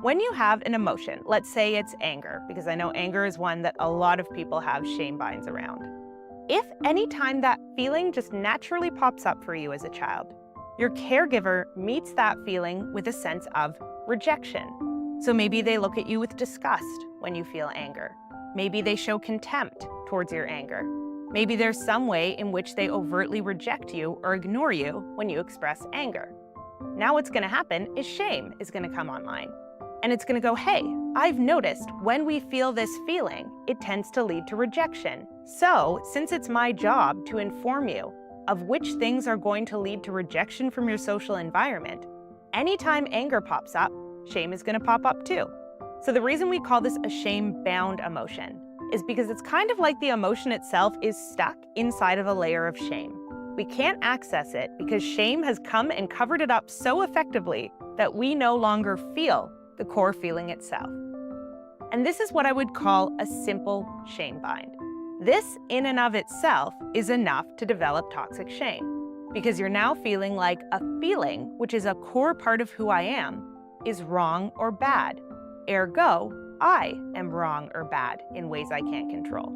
When you have an emotion, let's say it's anger, because I know anger is one that a lot of people have shame binds around. If anytime that feeling just naturally pops up for you as a child, your caregiver meets that feeling with a sense of rejection. So maybe they look at you with disgust when you feel anger. Maybe they show contempt towards your anger. Maybe there's some way in which they overtly reject you or ignore you when you express anger. Now what's going to happen is shame is going to come online. And it's going to go, hey, I've noticed when we feel this feeling, it tends to lead to rejection. So since it's my job to inform you of which things are going to lead to rejection from your social environment, anytime anger pops up, shame is going to pop up too. So the reason we call this a shame-bound emotion is because it's kind of like the emotion itself is stuck inside of a layer of shame. We can't access it because shame has come and covered it up so effectively that we no longer feel the core feeling itself. And this is what I would call a simple shame bind. This in and of itself is enough to develop toxic shame because you're now feeling like a feeling, which is a core part of who I am, is wrong or bad. Ergo, I am wrong or bad in ways I can't control.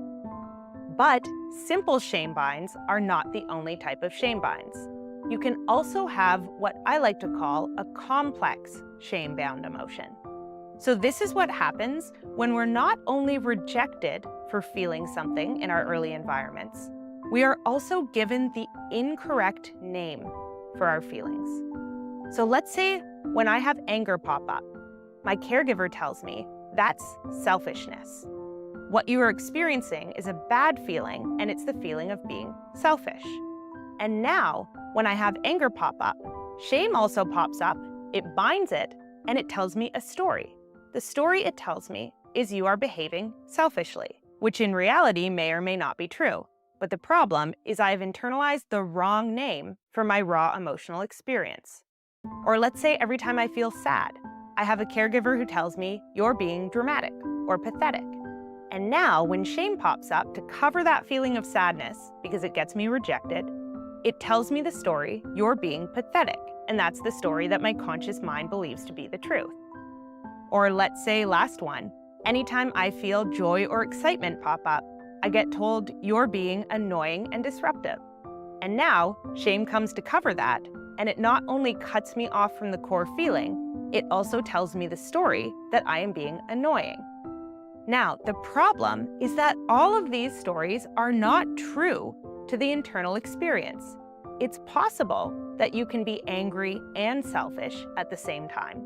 But simple shame binds are not the only type of shame binds. You can also have what I like to call a complex shame-bound emotion. So this is what happens when we're not only rejected for feeling something in our early environments, we are also given the incorrect name for our feelings. So let's say when I have anger pop up, my caregiver tells me that's selfishness. What you are experiencing is a bad feeling, and it's the feeling of being selfish. And now, when I have anger pop up, shame also pops up, it binds it, and it tells me a story. The story it tells me is you are behaving selfishly, which in reality may or may not be true. But the problem is I've internalized the wrong name for my raw emotional experience. Or let's say every time I feel sad, I have a caregiver who tells me you're being dramatic or pathetic. And now when shame pops up to cover that feeling of sadness because it gets me rejected, it tells me the story, you're being pathetic, and that's the story that my conscious mind believes to be the truth. Or let's say last one, anytime I feel joy or excitement pop up, I get told you're being annoying and disruptive. And now shame comes to cover that, and it not only cuts me off from the core feeling, it also tells me the story that I am being annoying. Now, the problem is that all of these stories are not true to the internal experience. It's possible that you can be angry and selfish at the same time.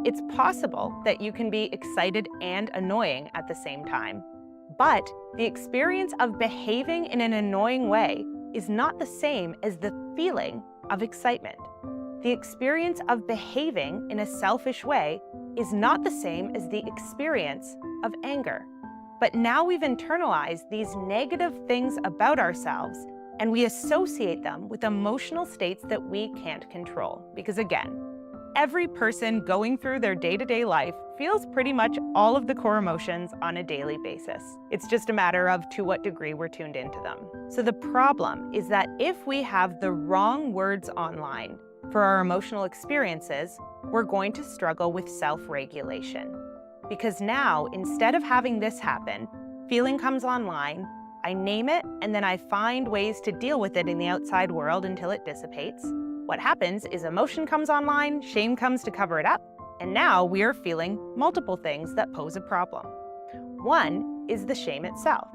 It's possible that you can be excited and annoying at the same time. But the experience of behaving in an annoying way is not the same as the feeling of excitement. The experience of behaving in a selfish way is not the same as the experience of anger. But now we've internalized these negative things about ourselves and we associate them with emotional states that we can't control. Because again, every person going through their day-to-day life feels pretty much all of the core emotions on a daily basis. It's just a matter of to what degree we're tuned into them. So the problem is that if we have the wrong words online for our emotional experiences, we're going to struggle with self-regulation. Because now, instead of having this happen, feeling comes online, I name it, and then I find ways to deal with it in the outside world until it dissipates. What happens is emotion comes online, shame comes to cover it up, and now we are feeling multiple things that pose a problem. One is the shame itself.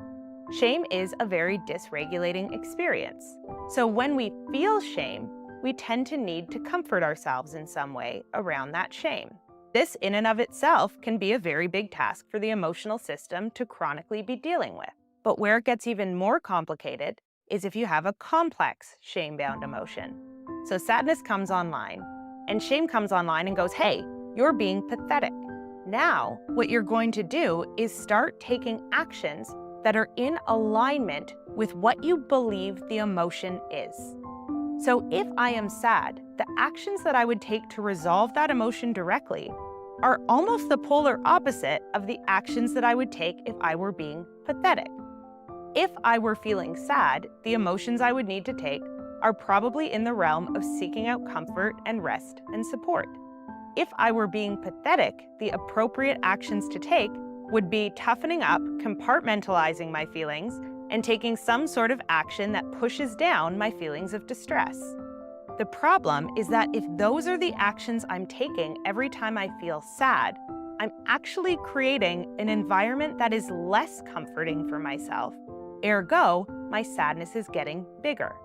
Shame is a very dysregulating experience. So when we feel shame, we tend to need to comfort ourselves in some way around that shame. This in and of itself can be a very big task for the emotional system to chronically be dealing with. But where it gets even more complicated is if you have a complex shame-bound emotion. So sadness comes online, and shame comes online and goes, hey, you're being pathetic. Now, what you're going to do is start taking actions that are in alignment with what you believe the emotion is. So if I am sad, the actions that I would take to resolve that emotion directly are almost the polar opposite of the actions that I would take if I were being pathetic. If I were feeling sad, the emotions I would need to take are probably in the realm of seeking out comfort and rest and support. If I were being pathetic, the appropriate actions to take would be toughening up, compartmentalizing my feelings, and taking some sort of action that pushes down my feelings of distress. The problem is that if those are the actions I'm taking every time I feel sad, I'm actually creating an environment that is less comforting for myself. Ergo, my sadness is getting bigger.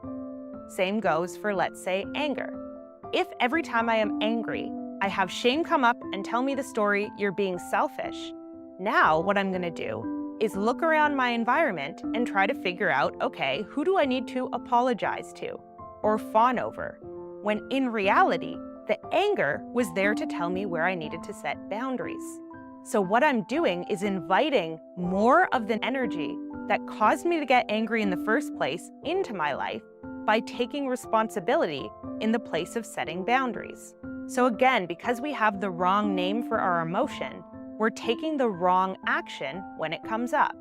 Same goes for, let's say, anger. If every time I am angry, I have shame come up and tell me the story, "You're being selfish," now what I'm gonna do is look around my environment and try to figure out, okay, who do I need to apologize to or fawn over? When in reality, the anger was there to tell me where I needed to set boundaries. So what I'm doing is inviting more of the energy that caused me to get angry in the first place into my life by taking responsibility in the place of setting boundaries. So again, because we have the wrong name for our emotion, we're taking the wrong action when it comes up.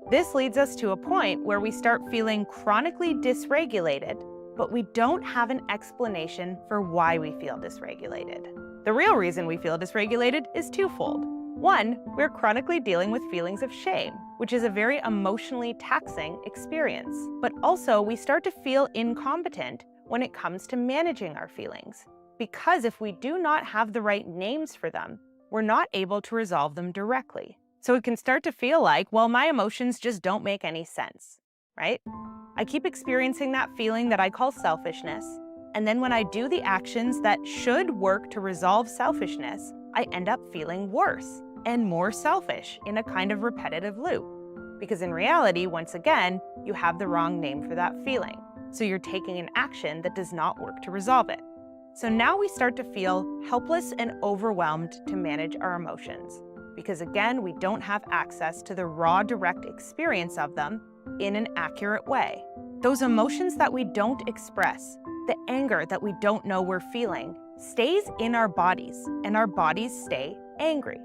This leads us to a point where we start feeling chronically dysregulated, but we don't have an explanation for why we feel dysregulated. The real reason we feel dysregulated is twofold. One, we're chronically dealing with feelings of shame, which is a very emotionally taxing experience. But also, we start to feel incompetent when it comes to managing our feelings. Because if we do not have the right names for them, we're not able to resolve them directly. So it can start to feel like, well, my emotions just don't make any sense, right? I keep experiencing that feeling that I call selfishness, and then when I do the actions that should work to resolve selfishness, I end up feeling worse and more selfish in a kind of repetitive loop. Because in reality, once again, you have the wrong name for that feeling. So you're taking an action that does not work to resolve it. So now we start to feel helpless and overwhelmed to manage our emotions. Because again, we don't have access to the raw, direct experience of them in an accurate way. Those emotions that we don't express, the anger that we don't know we're feeling, stays in our bodies, and our bodies stay angry.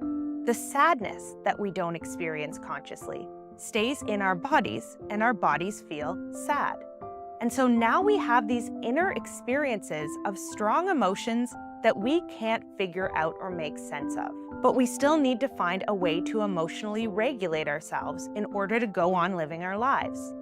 The sadness that we don't experience consciously stays in our bodies, and our bodies feel sad. And so now we have these inner experiences of strong emotions that we can't figure out or make sense of. But we still need to find a way to emotionally regulate ourselves in order to go on living our lives.